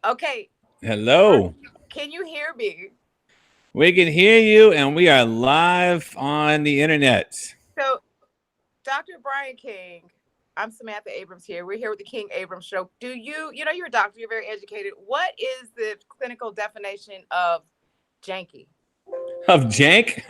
Okay. Hello. Can you hear me? We can hear you, and we are live on the internet. So, Dr. Brian King, I'm Samantha Abrams here. We're here with the King-Abrams show. You're a doctor, you're very educated. What is the clinical definition of janky? Of jank?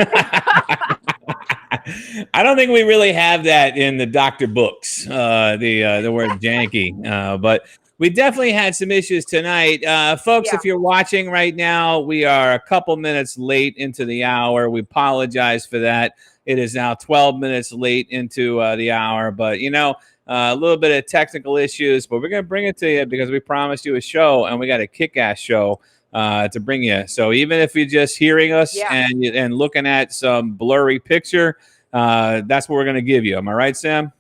I don't think we really have that in the doctor books, the word janky. But we definitely had some issues tonight. Folks, Yeah. if you're watching right now, we are a couple minutes late into the hour. We apologize for that. It is now 12 minutes late into the hour. But, a little bit of technical issues, but we're going to bring it to you because we promised you a show, and we got a kick-ass show to bring you. So even if you're just hearing us and looking at some blurry picture, that's what we're going to give you. Am I right, Sam?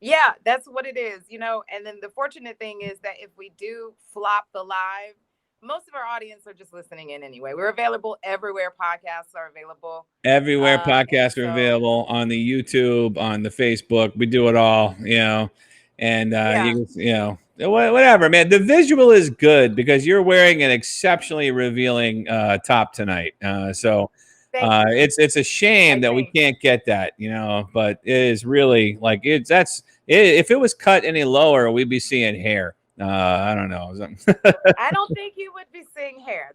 Yeah, that's what it is, and then the fortunate thing is that if we do flop the live, most of our audience are just listening in anyway. We're available everywhere podcasts are available. Everywhere podcasts are available, on the YouTube, on the Facebook. We do it all, and whatever, man. The visual is good because you're wearing an exceptionally revealing top tonight. So it's a shame that we can't get that, but it is really like if it was cut any lower, we'd be seeing hair. I don't know. I don't think you would be seeing hair.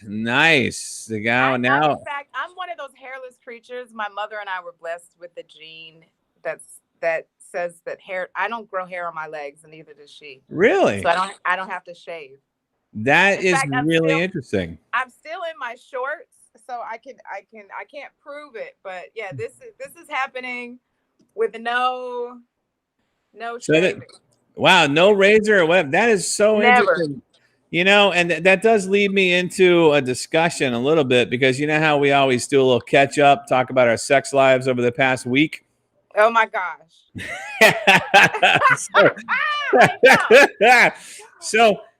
Nice. The guy now. In fact, I'm one of those hairless creatures. My mother and I were blessed with the gene that says that hair. I don't grow hair on my legs, and neither does she. Really? So I don't have to shave. That is really interesting. I'm still in my shorts, so I can't prove it, but yeah, this is happening with no shaving. Wow, no razor or whatever. That is so interesting. And that does lead me into a discussion a little bit because you know how we always do a little catch up, talk about our sex lives over the past week. Oh my gosh.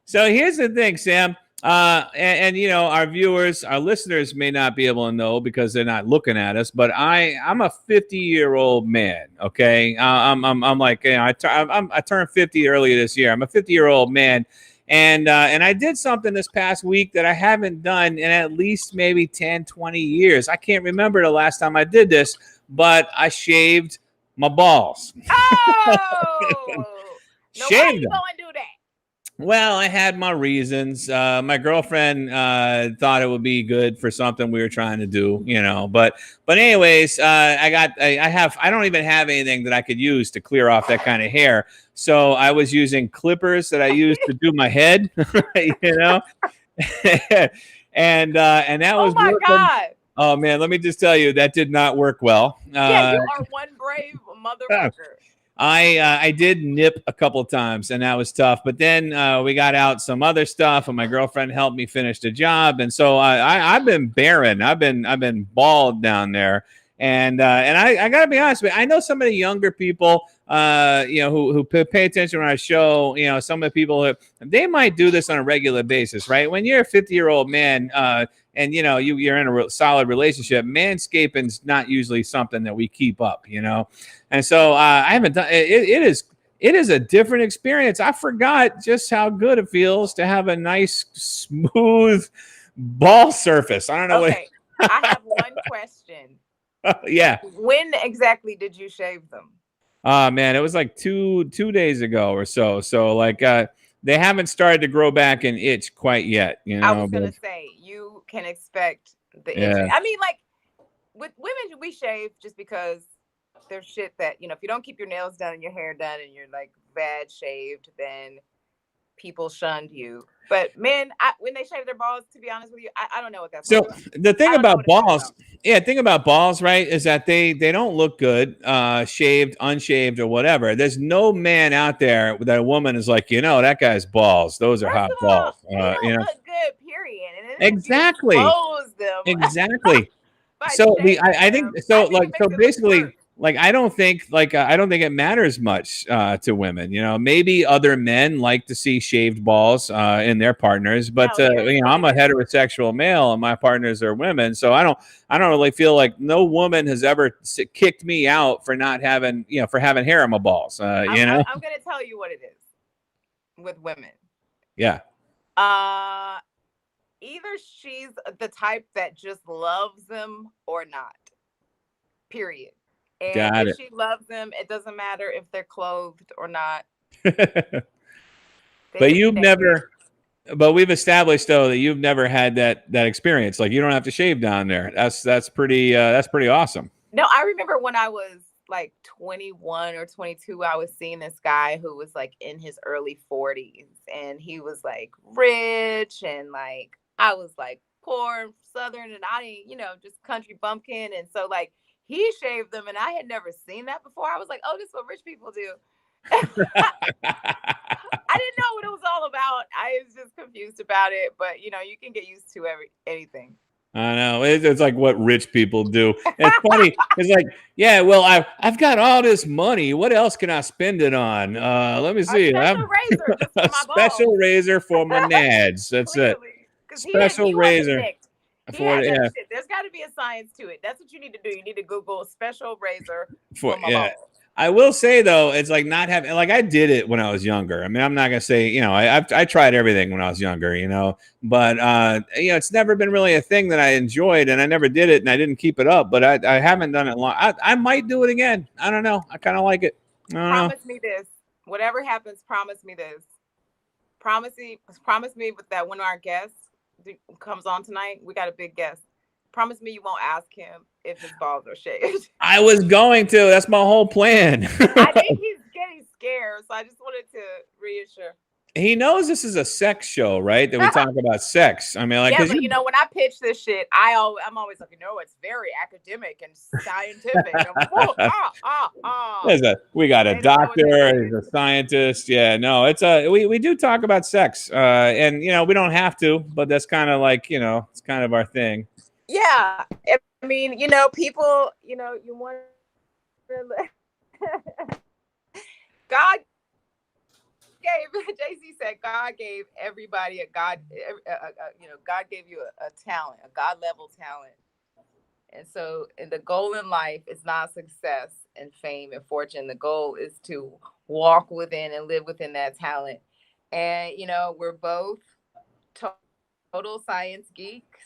So here's the thing, Sam. And our viewers, our listeners may not be able to know because they're not looking at us, but I'm a 50-year-old man. Okay, I'm like I turned 50 earlier this year. I'm a 50-year-old man, and I did something this past week that I haven't done in at least maybe 10, 20 years. I can't remember the last time I did this, but I shaved my balls. Oh, shaved why you going to do that? Well, I had my reasons. My girlfriend thought it would be good for something we were trying to do, But anyways, I don't even have anything that I could use to clear off that kind of hair. So I was using clippers that I used to do my head, and that was working. God. Oh man, let me just tell you, that did not work well. Yeah, you are one brave motherfucker. I did nip a couple of times, and that was tough. But then we got out some other stuff, and my girlfriend helped me finish the job. And so I've been barren. I've been bald down there. And I got to be honest with you. I know some of the younger people, who pay attention to our show. Some of the people they might do this on a regular basis, right? When you're a 50-year-old man, and you're in a solid relationship, manscaping's not usually something that we keep up, And so I haven't done it. It is a different experience. I forgot just how good it feels to have a nice, smooth ball surface. I don't know. Okay, I have one question. Yeah. When exactly did you shave them? Man, it was like two days ago or so. So like they haven't started to grow back and itch quite yet. I was gonna say you can expect the itching. I mean, like with women, we shave just because there's shit that if you don't keep your nails done and your hair done and you're like bad shaved, then people shunned you. But men, when they shave their balls, to be honest with you, I don't know what that's. So the thing about balls, thing about balls, right, is that they don't look good, shaved, unshaved, or whatever. There's no man out there that a woman is like, that guy's balls. Those are hot balls. They don't look good, period. And exactly. Expose them. Exactly. So I think so. Like so, basically, like I don't think it matters much to women. You know, maybe other men like to see shaved balls in their partners, but you know, I'm a heterosexual male and my partners are women, so I don't really feel like no woman has ever kicked me out for not having, you know, for having hair on my balls. You know, I'm gonna tell you what it is with women. Yeah. Either she's the type that just loves them or not. Period. And if she loves them, it doesn't matter if they're clothed or not. But you've never, but we've established though that you've never had that experience. Like you don't have to shave down there. That's pretty awesome. No, I remember when I was like 21 or 22, I was seeing this guy who was like in his early 40s, and he was like rich, and like I was like poor and Southern, and I didn't, you know, just country bumpkin. And so like he shaved them, and I had never seen that before. I was like, oh, this is what rich people do. I didn't know what it was all about. I was just confused about it, but you know, you can get used to anything. I know it's like what rich people do. It's funny. It's like, yeah, well, I've got all this money. What else can I spend it on? Let me see. A special razor for my nads. That's it. Special razor. There's got to be a science to it. That's what you need to do. You need to Google special razor for my balls. I will say though, it's like not having, like I did it when I was younger. I mean, I'm not gonna say, you know, I tried everything when I was younger, you know, but you know, it's never been really a thing that I enjoyed, and I never did it, and I didn't keep it up. But I haven't done it long. I might do it again. I don't know. I kind of like it. Promise me this. Whatever happens, promise me this. Promise me with that when our guest comes on tonight, we got a big guest. Promise me you won't ask him if his balls are shaved. I was going to. That's my whole plan. I think he's getting scared, so I just wanted to reassure. He knows this is a sex show, right? That we talk about sex. I mean, like, yeah, but you know, when I pitch this shit, I'm always like, no, it's very academic and scientific. We got a doctor, he's a scientist. Yeah, no, it's we do talk about sex, and you know, we don't have to, but that's kind of like, you know, it's kind of our thing. Yeah, I mean, you know, people, you know, you want God gave, JC said, God gave everybody God gave you a talent, a God level talent. And so, and the goal in life is not success and fame and fortune. The goal is to walk within and live within that talent. And, you know, we're both total science geeks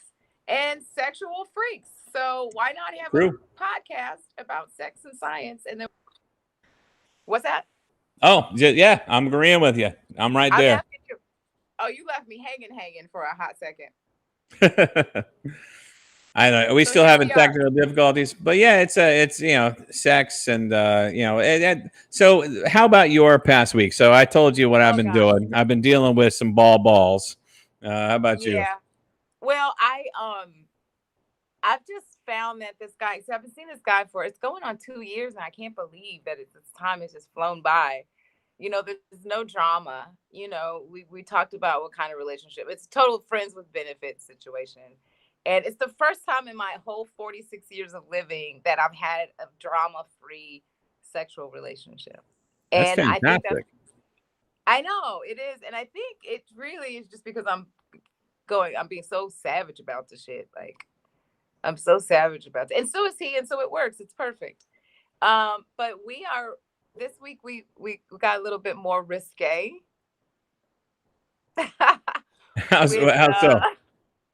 and sexual freaks. So why not have a podcast about sex and science? And then what's that? Oh, yeah, I'm agreeing with you. I'm right there. You left me hanging for a hot second. I know we still having technical difficulties, but yeah, it's you know, sex and you know. So how about your past week? So I told you what I've been doing. I've been dealing with some balls. How about you? Yeah. Well, I've just found that this guy. So I've been seeing this guy for it's going on 2 years, and I can't believe that this time has just flown by. You know, there's no drama. You know, we talked about what kind of relationship. It's a total friends with benefits situation. And it's the first time in my whole 46 years of living that I've had a drama-free sexual relationship. That's fantastic. I know it is. And I think it really is just because I'm being so savage about the shit. Like, I'm so savage about it. And so is he. And so it works. It's perfect. But this week we got a little bit more risque. How so?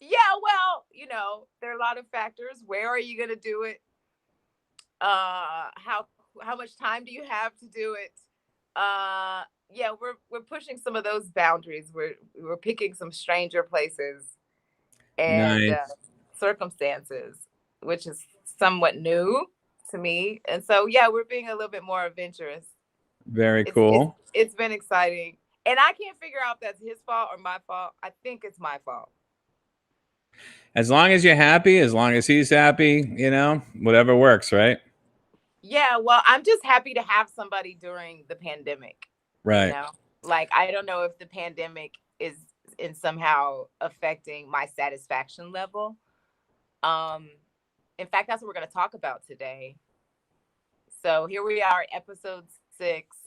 Yeah, well, you know, there are a lot of factors. Where are you going to do it? How much time do you have to do it? Yeah, we're pushing some of those boundaries. We're picking some stranger places and circumstances, which is somewhat new to me. And so, yeah, we're being a little bit more adventurous. Very cool. It's been exciting. And I can't figure out if that's his fault or my fault. I think it's my fault. As long as you're happy, as long as he's happy, you know, whatever works, right? Yeah, well, I'm just happy to have somebody during the pandemic. Right. You know? Like, I don't know if the pandemic is in somehow affecting my satisfaction level. In fact, that's what we're going to talk about today. So here we are, episode 6.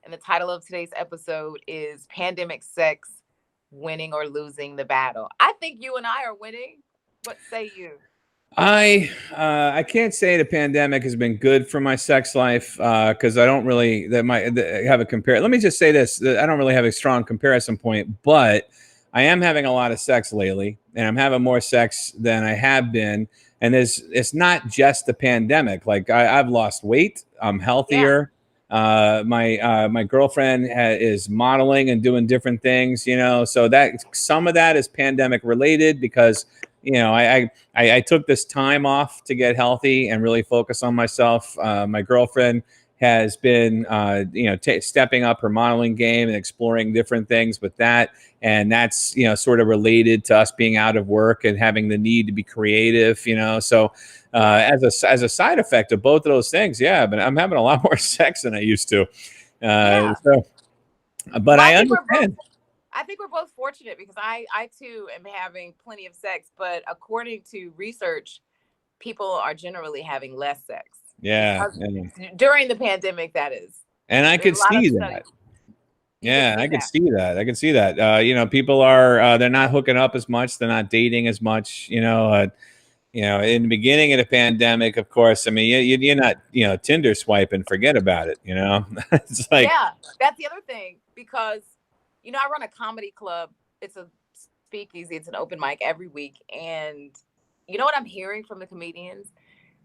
And the title of today's episode is Pandemic Sex, Winning or Losing the Battle. I think you and I are winning. What say you? I can't say the pandemic has been good for my sex life because I don't really have a compare. Let me just say this: I don't really have a strong comparison point, but I am having a lot of sex lately, and I'm having more sex than I have been. And it's not just the pandemic. Like I've lost weight, I'm healthier. My girlfriend is modeling and doing different things, you know. So that some of that is pandemic related because I took this time off to get healthy and really focus on myself. My girlfriend has been, stepping up her modeling game and exploring different things with that. And that's, sort of related to us being out of work and having the need to be creative, So as a side effect of both of those things, but I'm having a lot more sex than I used to. But I understand. I think we're both fortunate because I too am having plenty of sex, but according to research, people are generally having less sex. Yeah. During the pandemic, that is. And I could see that. Yeah, I could see that. I could see that. People are they're not hooking up as much. They're not dating as much. In the beginning of the pandemic, of course, I mean, you're not, Tinder swiping. Forget about it. It's like, that's the other thing because, I run a comedy club. It's a speakeasy. It's an open mic every week. And you know what I'm hearing from the comedians?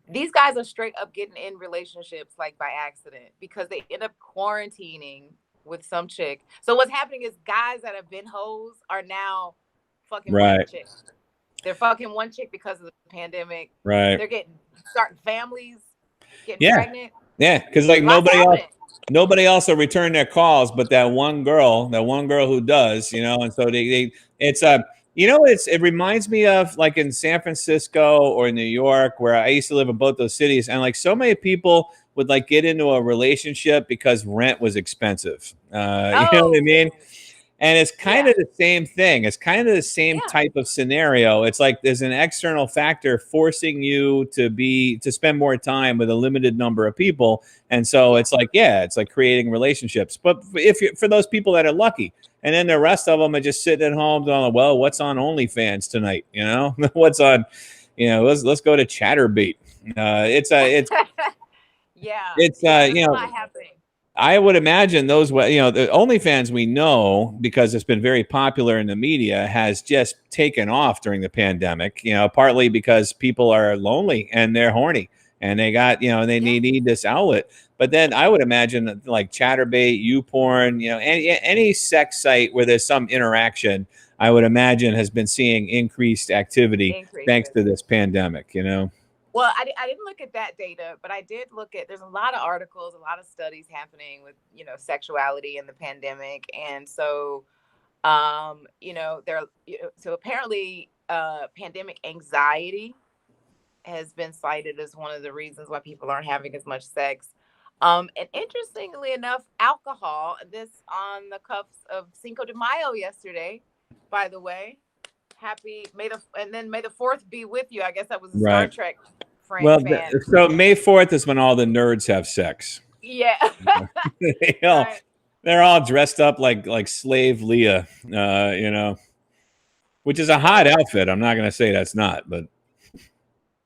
These guys are straight up getting in relationships like by accident because they end up quarantining with some chick. So what's happening is guys that have been hoes are now fucking one chick. They're fucking one chick because of the pandemic. Right. They're starting families, getting pregnant. Yeah, because like nobody else will return their calls, but that one girl who does, and so it reminds me of like in San Francisco or New York, where I used to live in both those cities, and like so many people would like get into a relationship because rent was expensive. You know what I mean? And it's kind of the same thing. It's kind of the same type of scenario. It's like there's an external factor forcing you to spend more time with a limited number of people. And so it's like, it's like creating relationships. But for those people that are lucky, and then the rest of them are just sitting at home going, well, what's on OnlyFans tonight? What's on, let's go to Chatterbait. It's not happening. I would imagine the OnlyFans we know, because it's been very popular in the media, has just taken off during the pandemic, partly because people are lonely and they're horny and they got, they need this outlet. But then I would imagine like Chatterbait, YouPorn, any sex site where there's some interaction, I would imagine has been seeing increased activity thanks to this pandemic, Well, I didn't look at that data, but I did look at, there's a lot of articles, a lot of studies happening with, sexuality in the pandemic. And so, so apparently pandemic anxiety has been cited as one of the reasons why people aren't having as much sex. And interestingly enough, alcohol, this on the cuffs of Cinco de Mayo yesterday, by the way. May the 4th be with you. I guess that was a Star Trek fan. So May 4th is when all the nerds have sex. Yeah. They're all dressed up like slave Leah, which is a hot outfit. I'm not going to say that's not, but.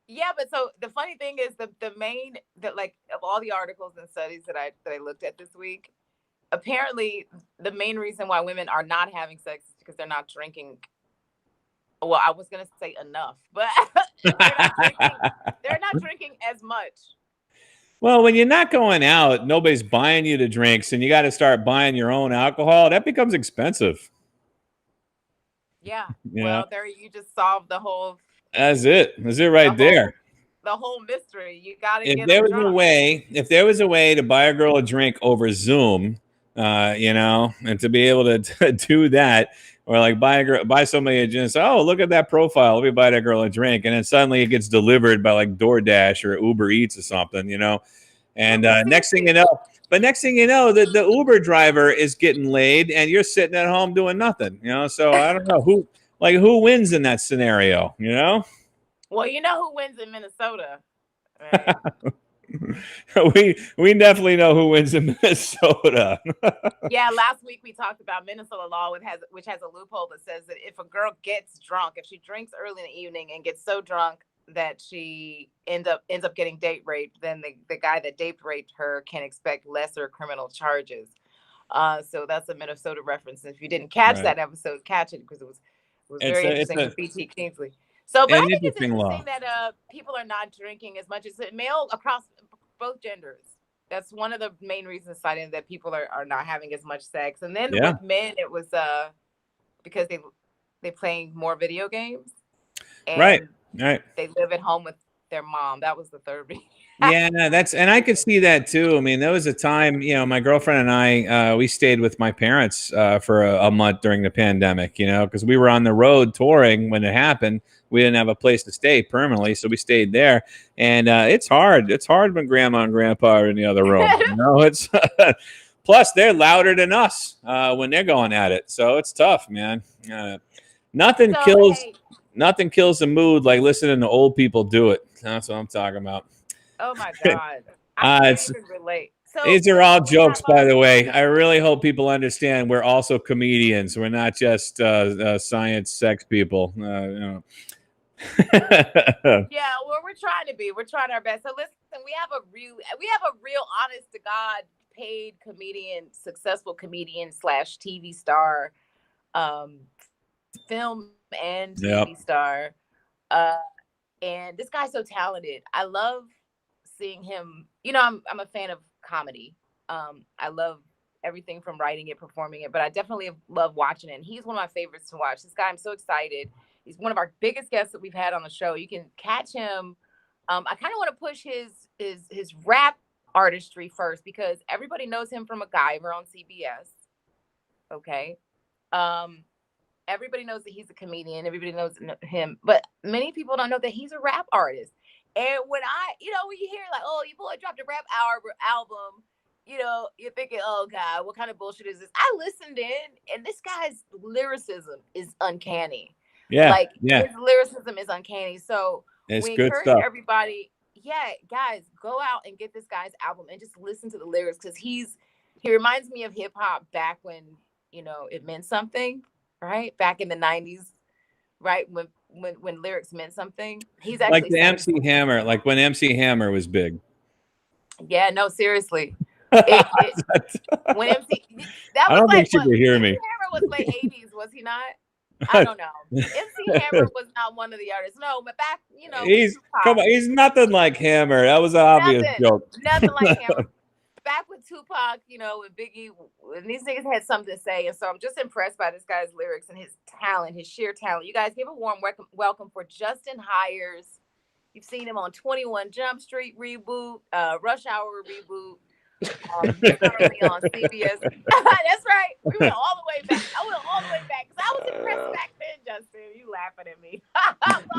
Yeah, but so the funny thing is of all the articles and studies that I looked at this week, apparently the main reason why women are not having sex is because they're not drinking. Well, I was going to say enough, but they're not drinking as much. Well, when you're not going out, nobody's buying you the drinks, and you got to start buying your own alcohol. That becomes expensive. Yeah. Well, there you just solved the whole. That's it. That's it right there. The whole mystery. You got to get. If there was a way to buy a girl a drink over Zoom, and to be able to do that. Or like buy somebody a drink. Oh, look at that profile. Let me buy that girl a drink, and then suddenly it gets delivered by like DoorDash or Uber Eats or something, And next thing you know, the Uber driver is getting laid, and you're sitting at home doing nothing, So I don't know who wins in that scenario, Well, who wins in Minnesota? Right? we definitely know who wins in Minnesota. Yeah, last week we talked about Minnesota law, which has a loophole that says that if a girl gets drunk, if she drinks early in the evening and gets so drunk that she ends up getting date raped, then the guy that date raped her can expect lesser criminal charges. So that's a Minnesota reference. And if you didn't catch that episode, catch it, because it was very interesting with BT Kingsley. So, but I think it's interesting that people are not drinking as much as male across both genders. That's one of the main reasons cited, that people are not having as much sex. And then with men, it was because they playing more video games. And right. They live at home with their mom. That was the third reason. Yeah, and I could see that too. I mean, there was a time, my girlfriend and I, we stayed with my parents for a month during the pandemic, because we were on the road touring when it happened. We didn't have a place to stay permanently, so we stayed there. And it's hard. It's hard when grandma and grandpa are in the other room. It's plus they're louder than us when they're going at it. So it's tough, man. Nothing kills the mood like listening to old people do it. That's what I'm talking about. Oh my God. I can't even relate. So these are all jokes, by the way. I really hope people understand we're also comedians. We're not just science sex people. Yeah, well, we're trying to be. We're trying our best. So listen, we have a real honest to God paid comedian, successful comedian / TV star, film and TV star. And this guy's so talented. I love seeing him. I'm a fan of comedy. I love everything from writing it, performing it, but I definitely love watching it. And he's one of my favorites to watch. This guy, I'm so excited. He's one of our biggest guests that we've had on the show. You can catch him. I kind of want to push his rap artistry first, because everybody knows him from MacGyver on CBS. Okay. Everybody knows that he's a comedian. Everybody knows him, but many people don't know that he's a rap artist. And when when you hear like, oh, your boy dropped a rap album, you're thinking, oh God, what kind of bullshit is this? I listened in, and this guy's lyricism is uncanny. Yeah. His lyricism is uncanny. So it's we good encourage stuff. everybody, guys, go out and get this guy's album and just listen to the lyrics, because he reminds me of hip hop back when, it meant something, right? Back in the 90s, right? When lyrics meant something. He's actually like the MC Hammer, like when MC Hammer was big. Yeah, no, seriously. When MC, that was I don't like, think she could hear me. MC Hammer was late 80s, was he not? I don't know. MC Hammer was not one of the artists. No, but back, he's nothing like Hammer. That was an obvious joke. Nothing like Hammer. Back with Tupac, with Biggie, and these niggas had something to say. And so I'm just impressed by this guy's lyrics and his talent, his sheer talent. You guys give a warm welcome for Justin Hires. You've seen him on 21 Jump Street reboot, Rush Hour reboot. Currently on CBS. That's right. We went all the way back. I went all the way back because I was impressed back then, Justin. You laughing at me.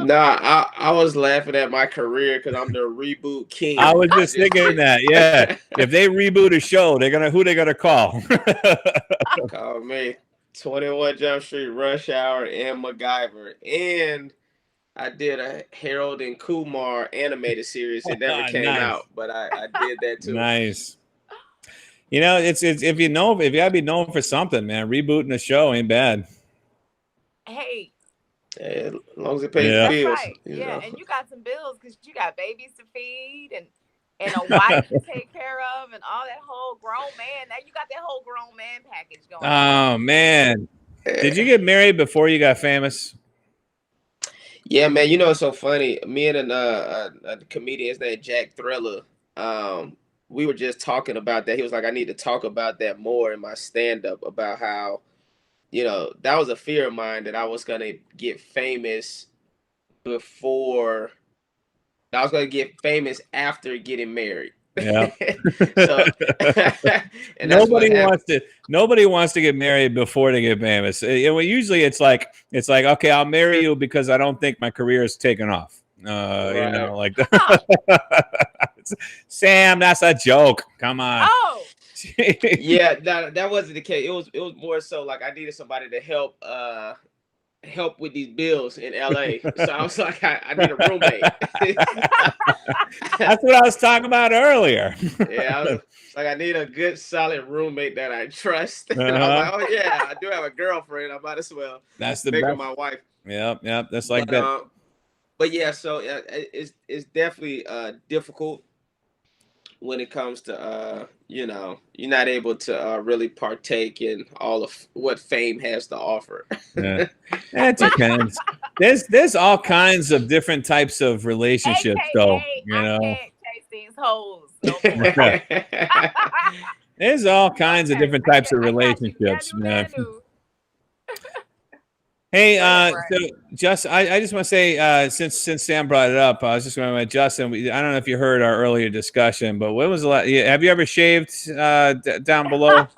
Nah, I was laughing at my career because I'm the reboot king. I was just thinking that. Yeah. If they reboot a show, who they gonna call? Call me. 21 Jump Street, Rush Hour, and MacGyver. And I did a Harold and Kumar animated series. It never came out, but I did that too. Nice. It's if you gotta be known for something, man. Rebooting a show ain't bad. Hey, as long as it pays the bills. Right. And you got some bills because you got babies to feed and a wife to take care of and all that whole grown man. Now you got that whole grown man package going on. Oh man. Did you get married before you got famous? Yeah, man. It's so funny. Me and a comedian named Jack Thriller, we were just talking about that. He was like, I need to talk about that more in my stand-up, about how, that was a fear of mine, that I was going to get famous before. I was going to get famous after getting married. Yeah. And nobody wants to get married before they get famous. Usually it's like, okay, I'll marry you because I don't think my career is taking off. Like Sam, that's a joke. Come on. Oh. Yeah, that wasn't the case. It was more so like I needed somebody to help help with these bills in LA. So I was like, I need a roommate. That's what I was talking about earlier. Yeah, I was like, I need a good, solid roommate that I trust. And I was like, oh yeah, I do have a girlfriend. I might as well That's the make her best. my wife. Yep. That's like that. But yeah, so it's definitely difficult when it comes to you know, you're not able to really partake in all of what fame has to offer. Yeah. It depends. There's all kinds of different types of relationships, though. You know, I can't chase these hoes no more. There's all kinds of different types of relationships, man. Hey, so Justin, I just want to say, since Sam brought it up, I was just going to Justin. I don't know if you heard our earlier discussion, but when was the last? Have you ever shaved down below?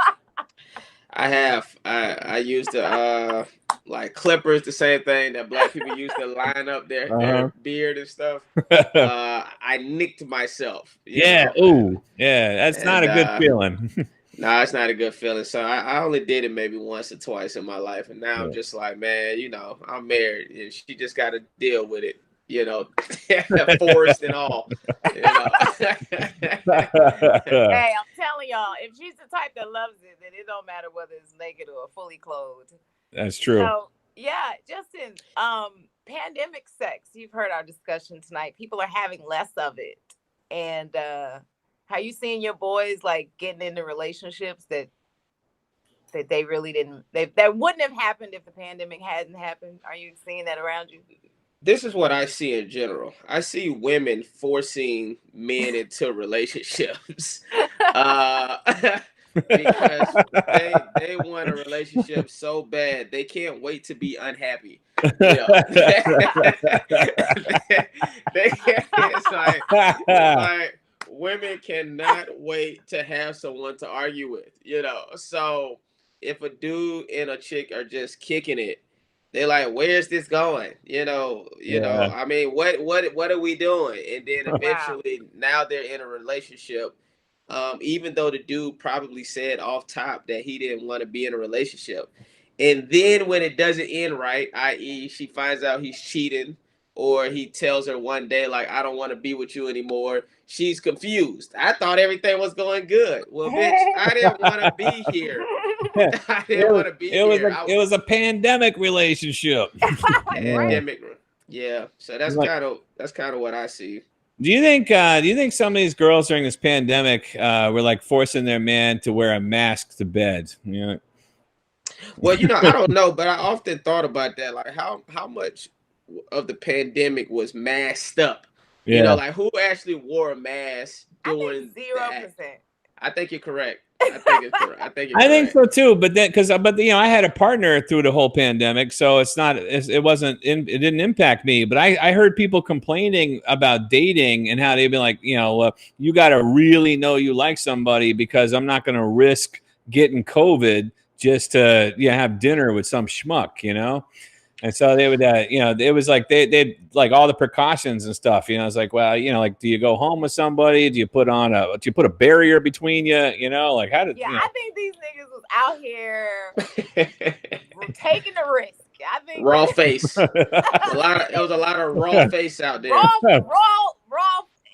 I have. I used the like clippers, the same thing that black people use to line up their beard and stuff. I nicked myself. Yeah. Ooh. Yeah. That's not a good feeling. No, it's not a good feeling. So I only did it maybe once or twice in my life. And now I'm just like, man, you know, I'm married and she just got to deal with it, you know, forced and all. You know? Hey, I'm telling y'all, if she's the type that loves it, then it don't matter whether it's naked or fully clothed. That's true. So, yeah, Justin, pandemic sex, you've heard our discussion tonight. People are having less of it. And, how you seeing your boys like getting into relationships that they really didn't, that wouldn't have happened if the pandemic hadn't happened? Are you seeing that around you? This is what I see in general. I see women forcing men into relationships because they want a relationship so bad they can't wait to be unhappy. You know? It's like women cannot wait to have someone to argue with, you know. So if a dude and a chick are just kicking it, they're like, where's this going? You know, I mean, what are we doing? And then eventually now they're in a relationship. Even though the dude probably said off top that he didn't want to be in a relationship. And then when it doesn't end right, i.e. she finds out he's cheating, or he tells her one day, like, I don't want to be with you anymore. She's confused. I thought everything was going good. Well, bitch, I didn't want to be here. I didn't want to be here. It was a pandemic relationship. Pandemic. Yeah. So that's kind of what I see. Do you think some of these girls during this pandemic were like forcing their man to wear a mask to bed? You know? Well, you know, I don't know, but I often thought about that. Like how much of the pandemic was masked up? Yeah. You know, like who actually wore a mask during 0%. I think you're correct. I think it's correct. I think so too. But you know, I had a partner through the whole pandemic, so it didn't impact me. But I heard people complaining about dating and how they'd be like, you know, you got to really know you like somebody because I'm not going to risk getting COVID just to have dinner with some schmuck, you know. And so they would, you know, it was like they'd like all the precautions and stuff. You know, it's like, well, you know, like, do you go home with somebody? Do you put a barrier between you? You know, like how did? Yeah, you know? I think these niggas was out here taking the risk. I think raw face. It was a lot of raw face out there. Raw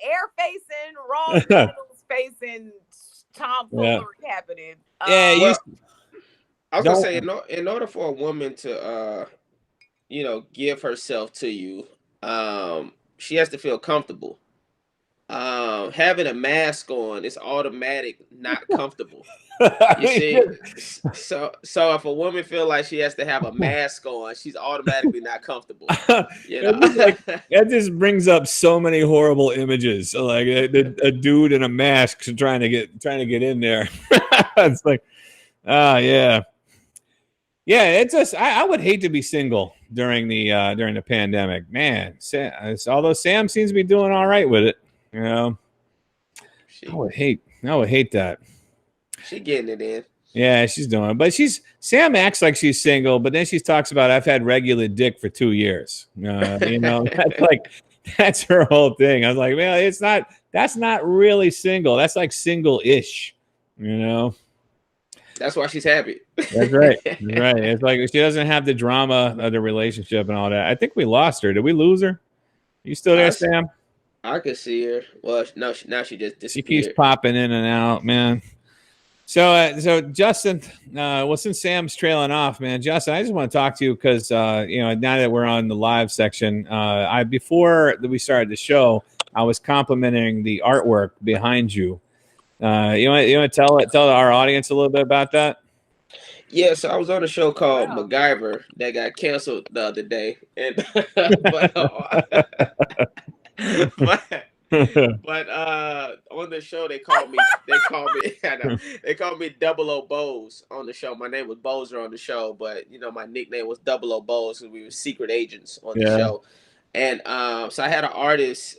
air facing, raw genitals facing, tomfoolery happening. I was gonna say, in order for a woman to you know, give herself to you, she has to feel comfortable. Having a mask on is automatic not comfortable. You see, so if a woman feel like she has to have a mask on, she's automatically not comfortable. You know? That just brings up so many horrible images. So like a dude in a mask trying to get in there. It's like, yeah. It's just I would hate to be single during the pandemic, man. Although Sam seems to be doing all right with it, you know. I would hate that. She getting it in. Yeah, she's doing it, but Sam acts like she's single, but then she talks about I've had regular dick for 2 years. You know, that's her whole thing. I was like, well, that's not really single. That's like single-ish, you know. That's why she's happy. That's right. That's right. It's like she doesn't have the drama of the relationship and all that. I think we lost her. Did we lose her? Are you still there, Sam? I could see her. Well, no, now she just disappeared. She keeps popping in and out, man. So Justin, well, since Sam's trailing off, man, Justin, I just want to talk to you because now that we're on the live section, before we started the show, I was complimenting the artwork behind you. You want to tell our audience a little bit about that? Yeah, so I was on a show called MacGyver that got canceled the other day, and but on the show they called me they called me 00 Bose on the show. My name was Bozer on the show, but my nickname was 00 Bose because we were secret agents on the show. And so I had an artist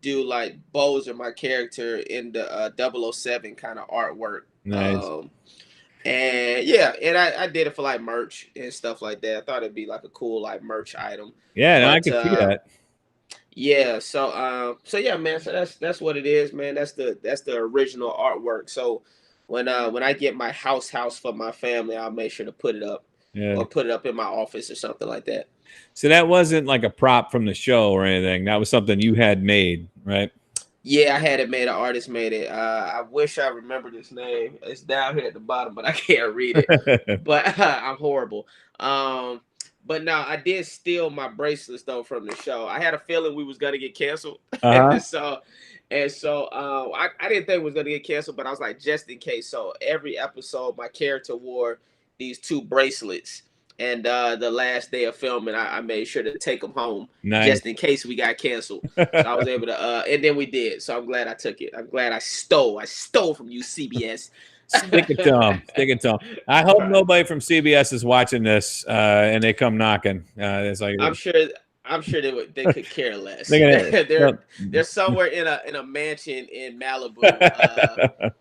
do like Bozer, my character, in the 007 kind of artwork. Nice. And yeah, and I did it for like merch and stuff like that. I thought it'd be like a cool like merch item. Yeah, I can see that. Yeah, so yeah, man. So that's what it is, man. That's the original artwork. So when I get my house for my family, I'll make sure to put it up or put it up in my office or something like that. So that wasn't like a prop from the show or anything. That was something you had made, right? Yeah, I had it made. An artist made it. I wish I remembered his name. It's down here at the bottom, but I can't read it. But I'm horrible. But no, I did steal my bracelets though from the show. I had a feeling we was gonna get canceled, so I didn't think it was gonna get canceled, but I was like, just in case. So every episode, my character wore these 2 bracelets. And the last day of filming, I made sure to take them home just in case we got canceled. So I was able to, and then we did. So I'm glad I took it. I'm glad I stole from you, CBS. Stick it to them. I hope nobody from CBS is watching this and they come knocking. It's like I'm sure they could care less. They're somewhere in a mansion in Malibu,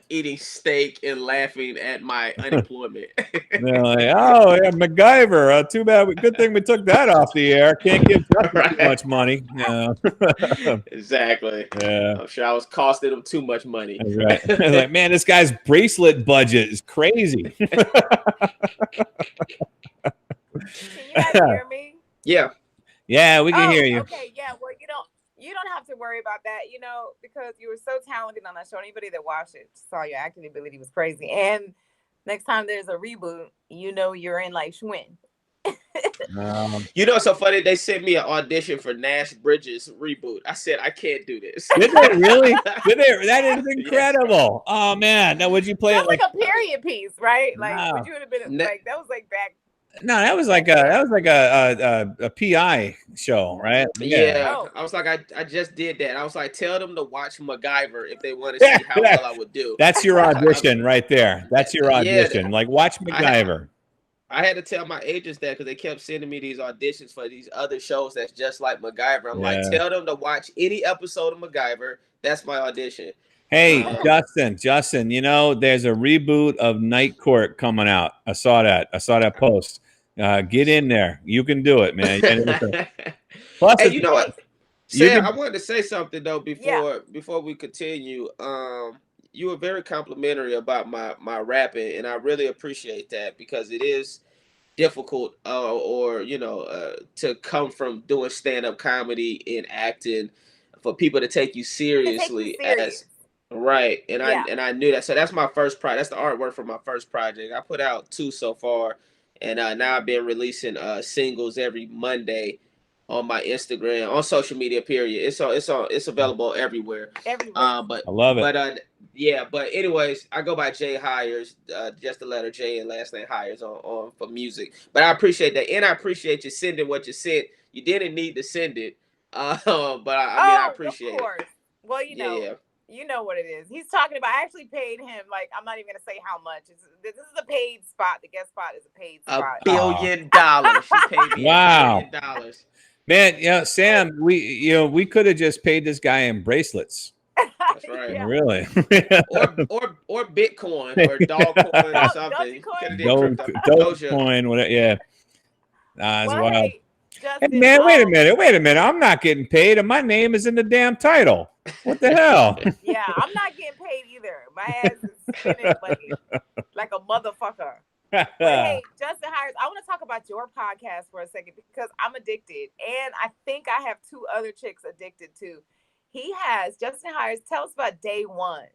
eating steak and laughing at my unemployment. They're like, oh yeah, MacGyver. Too bad. Good thing we took that off the air. Can't give too much money. Yeah. Exactly. Yeah. I'm sure I was costing them too much money. That's right. Like, man, this guy's bracelet budget is crazy. Can you guys hear me? Yeah. Yeah, we can hear you. Okay, yeah. Well, you don't have to worry about that, because you were so talented on that show. Anybody that watched it saw your acting ability was crazy. And next time there's a reboot, you're in like Schwinn. It's so funny. They sent me an audition for Nash Bridges reboot. I said I can't do this. Did they really? That is incredible. Oh man! Now would you play it like a period piece, right? Like would you have been like that was like back. No, that was like a PI show, right? Yeah. I was like, I just did that. I was like, tell them to watch MacGyver if they want to see how well I would do. That's your audition right there. That's your audition. Like, watch MacGyver. I had to tell my agents that because they kept sending me these auditions for these other shows that's just like MacGyver. I'm like, tell them to watch any episode of MacGyver. That's my audition. Hey, Justin, there's a reboot of Night Court coming out. I saw that post. Get in there. You can do it, man. Plus, hey, you know what? Sam, I wanted to say something though before we continue. You were very complimentary about my rapping, and I really appreciate that because it is difficult to come from doing stand-up comedy and acting for people to take you seriously as right. And I knew that. So that's my first project. That's the artwork for my first project. I put out 2 so far, and now I've been releasing singles every Monday on my Instagram, on social media, period. It's available everywhere. But I love it. But anyways, I go by jhires, just the letter J and last name Hires on for music. But I appreciate that, and I appreciate you sending what you sent. You didn't need to send it, but I appreciate of course. it. Well, you know what it is. He's talking about. I actually paid him. Like, I'm not even gonna say how much. This is a paid spot. The guest spot is a paid spot. $1 billion. She paid me $1 billion. Man, Sam, we could have just paid this guy in bracelets. That's right. Yeah. Really? or Bitcoin or Dogecoin or something. Dogecoin, whatever. Yeah. It's wild. Hey, Justin, hey, man, wait a minute. I'm not getting paid, and my name is in the damn title. What the hell? Yeah, I'm not getting paid either. My ass is spinning like like a motherfucker. But hey, Justin Hires, I want to talk about your podcast for a second because I'm addicted. And I think I have 2 other chicks addicted too. Justin Hires, tell us about Day Ones.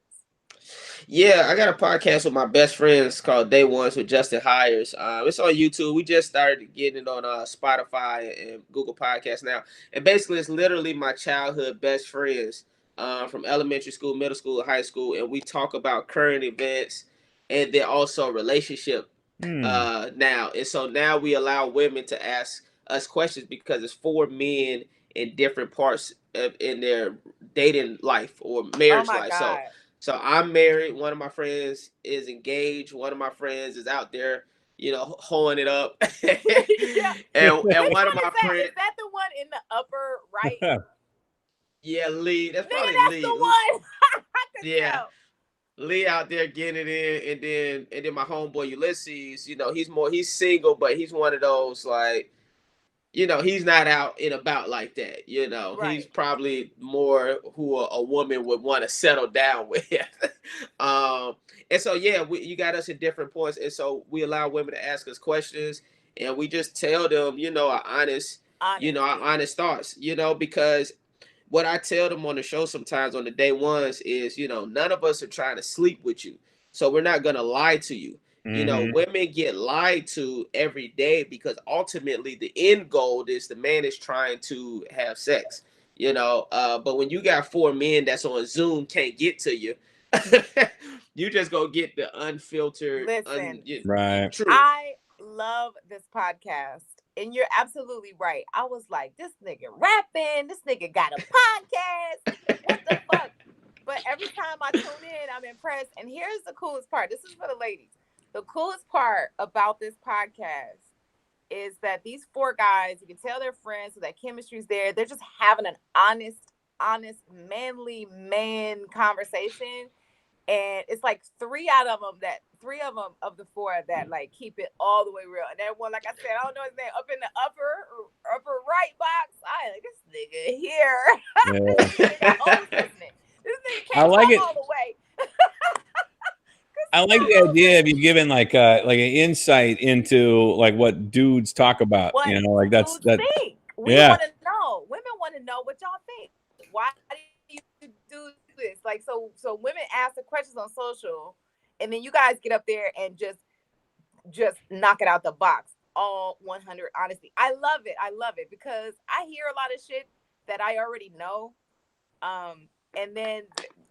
Yeah, I got a podcast with my best friends called Day Ones with Justin Hires. It's on YouTube. We just started getting it on Spotify and Google Podcasts now. And basically, it's literally my childhood best friends from elementary school, middle school, high school. And we talk about current events and then also relationship now. And so now we allow women to ask us questions because it's 4 men in different parts in their dating life or marriage life. God. So I'm married. One of my friends is engaged. One of my friends is out there, hoeing it up. Yeah. and one of my friends. Is that the one in the upper right? Yeah, Lee. That's probably that's Lee. The one. Yeah. Tell. Lee out there getting it in, and then my homeboy Ulysses, he's single, but he's one of those like, he's not out and about like that. Right. He's probably more who a woman would want to settle down with. And so, yeah, you got us at different points. And so we allow women to ask us questions and we just tell them, our honest thoughts, because what I tell them on the show sometimes on the Day Ones is, none of us are trying to sleep with you. So we're not going to lie to you. Women get lied to every day because ultimately the end goal is the man is trying to have sex, but when you got 4 men that's on Zoom can't get to you, you just go get the unfiltered, right. truth. I love this podcast. And you're absolutely right. I was like, this nigga rapping, this nigga got a podcast. What the fuck? But every time I tune in, I'm impressed. And here's the coolest part. This is for the ladies. The coolest part about this podcast is that these 4 guys, you can tell they're friends, so that chemistry's there. They're just having an honest, manly man conversation. And it's like 3 of them of the 4 that like keep it all the way real. And that one, like I said, I don't know his name, up in the upper right box. I like this nigga here. This nigga can't talk all the way. I like the idea of you giving like an insight into like what dudes talk about. What that's think. We want to know. Women want to know what y'all think. Why do you do this? Like so women ask the questions on social, and then you guys get up there and just knock it out the box. All 100 honesty. I love it because I hear a lot of shit that I already know. And then,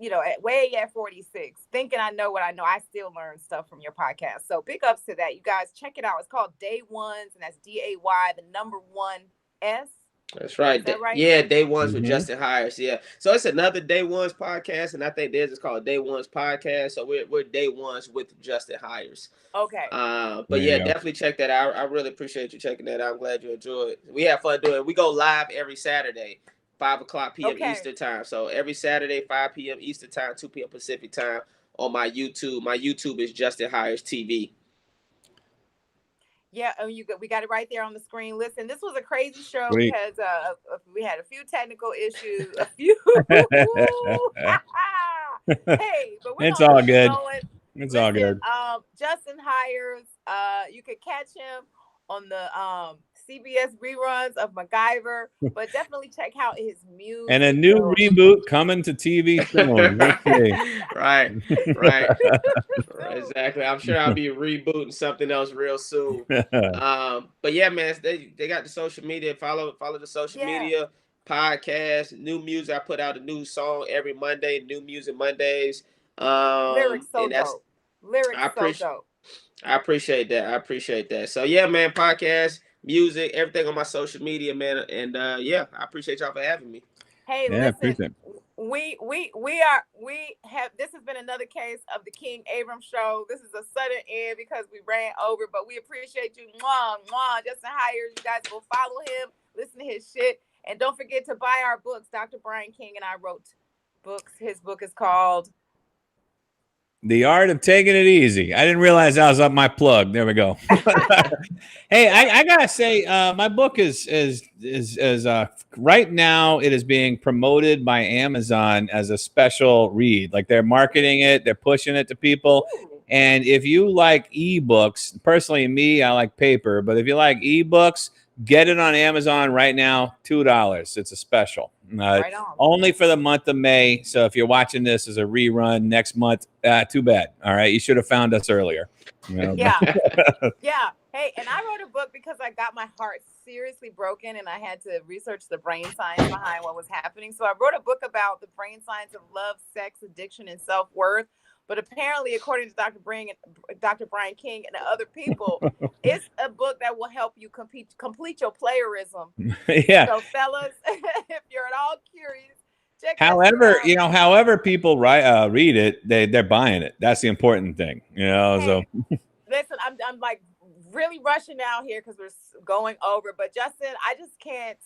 at 46, thinking I know what I know, I still learn stuff from your podcast. So big ups to that. You guys check it out. It's called Day Ones, and that's DAY, the number 1 S. That's right. Right? Yeah, Day Ones with Justin Hires. Yeah. So it's another Day Ones podcast, and I think theirs is called Day Ones Podcast. So we're Day Ones with Justin Hires. Okay. But yeah, definitely check that out. I really appreciate you checking that out. I'm glad you enjoyed it. We have fun doing it. We go live every Saturday, 5:00 p.m. Eastern time. So every Saturday, 5 p.m. Eastern time, 2 p.m. Pacific time on my YouTube. My YouTube is Justin Hires TV. Yeah, we got it right there on the screen. Listen, this was a crazy show because we had a few technical issues. Hey, but it's all good. It's all good. Justin Hires. You could catch him on the CBS reruns of MacGyver, but definitely check out his music. And a new reboot coming to TV soon. Right. Exactly. I'm sure I'll be rebooting something else real soon. But yeah, man, they got the social media. Follow the social media, podcast, new music. I put out a new song every Monday, new music Mondays. Lyrics so dope. I appreciate that. So yeah, man, podcast, music, everything on my social media, man. And I appreciate y'all for having me. Hey, listen, we have, this has been another case of the King-Abrams show. This is a sudden end because we ran over, but we appreciate you. Justin Hires. You guys will follow him, listen to his shit, and don't forget to buy our books. Dr. Brian King and I wrote books. His book is called The Art of Taking It Easy. I didn't realize I was up my plug. There we go. Hey, I gotta say, my book is right now it is being promoted by Amazon as a special read. Like they're marketing it, they're pushing it to people. And if you like ebooks, personally, me, I like paper. But if you like ebooks, get it on Amazon right now, $2. It's a special. Right on. Only for the month of May. So if you're watching this as a rerun next month, too bad. All right, you should have found us earlier. You know? Yeah, yeah. Hey, and I wrote a book because I got my heart seriously broken, and I had to research the brain science behind what was happening. So I wrote a book about the brain science of love, sex, addiction, and self-worth. But apparently, according to Dr. Brian King and other people, it's a book that will help you complete your playerism. Yeah. So, fellas, if you're at all curious, check however, you know, however people read it, they're buying it. That's the important thing, you know. Hey, so listen, I'm like really rushing out here because we're going over. But Justin, I just can't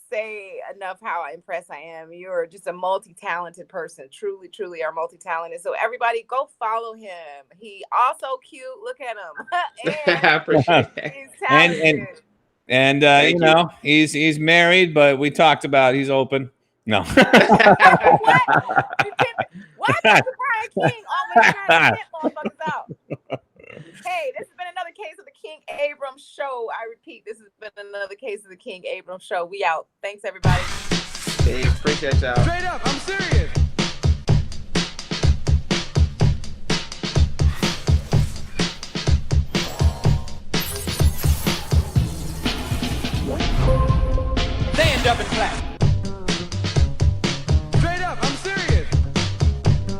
say enough how impressed I am. You're just a multi-talented person. Truly, truly are multi-talented. So everybody go follow him. He also cute. Look at him. And I appreciate that. He's talented. And you know, he's married, but we talked about he's open. No. What? Why Dr. Brian King always trying to hit motherfuckers out? Hey, this has been another case of the King-Abrams show. I repeat, this has been another case of the King-Abrams show. We out. Thanks, everybody. Hey, appreciate y'all. Straight up, I'm serious. Stand up and clap.